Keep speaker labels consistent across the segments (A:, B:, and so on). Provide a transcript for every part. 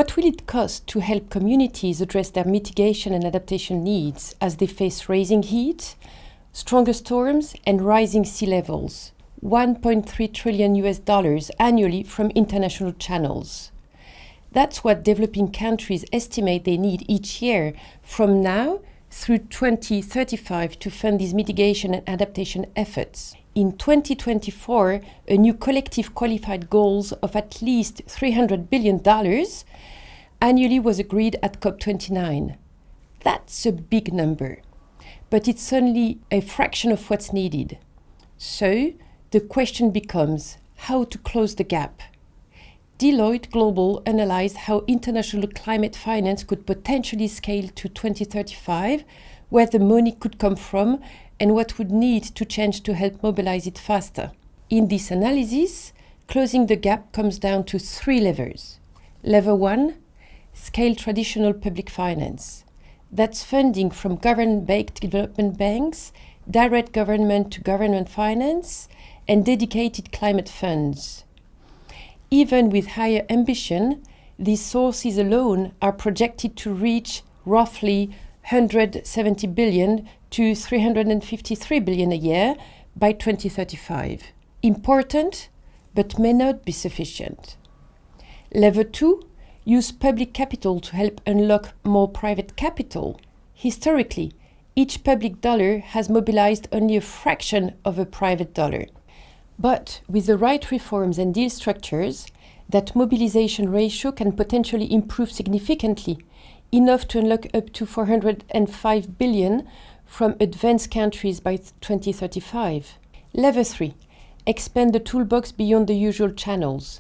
A: What will it cost to help communities address their mitigation and adaptation needs as they face rising heat, stronger storms, and rising sea levels? $1.3 trillion annually from international channels. That's what developing countries estimate they need each year from now through 2035 to fund these mitigation and adaptation efforts. In 2024, a new collective qualified goals of at least $300 billion annually was agreed at COP29. That's a big number, but it's only a fraction of what's needed. So the question becomes how to close the gap. Deloitte Global analyzed how international climate finance could potentially scale to 2035, where the money could come from, and what would need to change to help mobilize it faster. In this analysis, closing the gap comes down to 3 levers. Lever 1, scale traditional public finance. That's funding from government-backed development banks, direct government-to-government finance, and dedicated climate funds. Even with higher ambition, these sources alone are projected to reach roughly $170 billion to $353 billion a year by 2035. Important, but may not be sufficient. Lever 2, use public capital to help unlock more private capital. Historically, each public dollar has mobilized only a fraction of a private dollar. But with the right reforms and deal structures, that mobilization ratio can potentially improve significantly, enough to unlock up to $405 billion from advanced countries by 2035. Lever 3, expand the toolbox beyond the usual channels.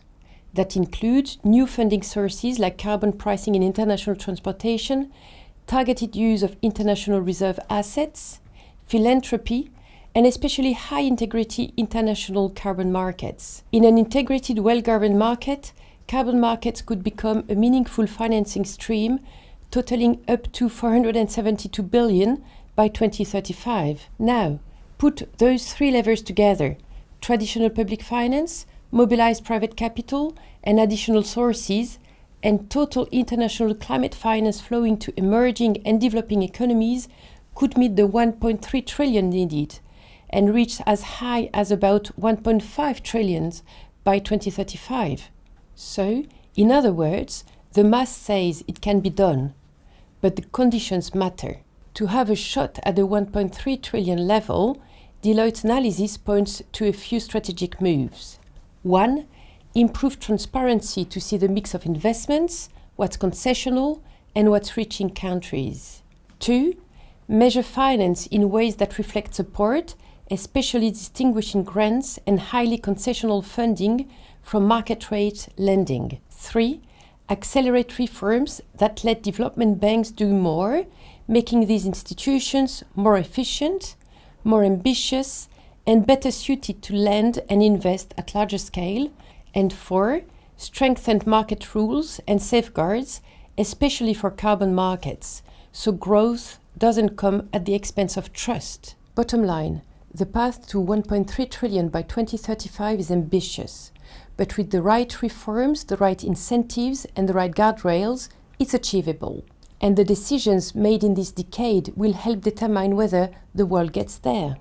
A: That includes new funding sources like carbon pricing in international transportation, targeted use of international reserve assets, philanthropy, and especially high-integrity international carbon markets. In an integrated, well-governed market, carbon markets could become a meaningful financing stream, totaling up to $472 billion by 2035. Now, put those 3 levers together: traditional public finance, mobilized private capital, and additional sources, and total international climate finance flowing to emerging and developing economies could meet the $1.3 trillion needed and reach as high as about $1.5 trillion by 2035. So, in other words, the math says it can be done, but the conditions matter. To have a shot at the $1.3 trillion level, Deloitte's analysis points to a few strategic moves. 1, improve transparency to see the mix of investments, what's concessional, and what's reaching countries. 2, measure finance in ways that reflect support, especially distinguishing grants and highly concessional funding from market rate lending. 3, accelerate reforms that let development banks do more, making these institutions more efficient, more ambitious, and better suited to lend and invest at larger scale. And 4, strengthen market rules and safeguards, especially for carbon markets, so growth doesn't come at the expense of trust. Bottom line, the path to $1.3 trillion by 2035 is ambitious, but with the right reforms, the right incentives, and the right guardrails, it's achievable. And the decisions made in this decade will help determine whether the world gets there.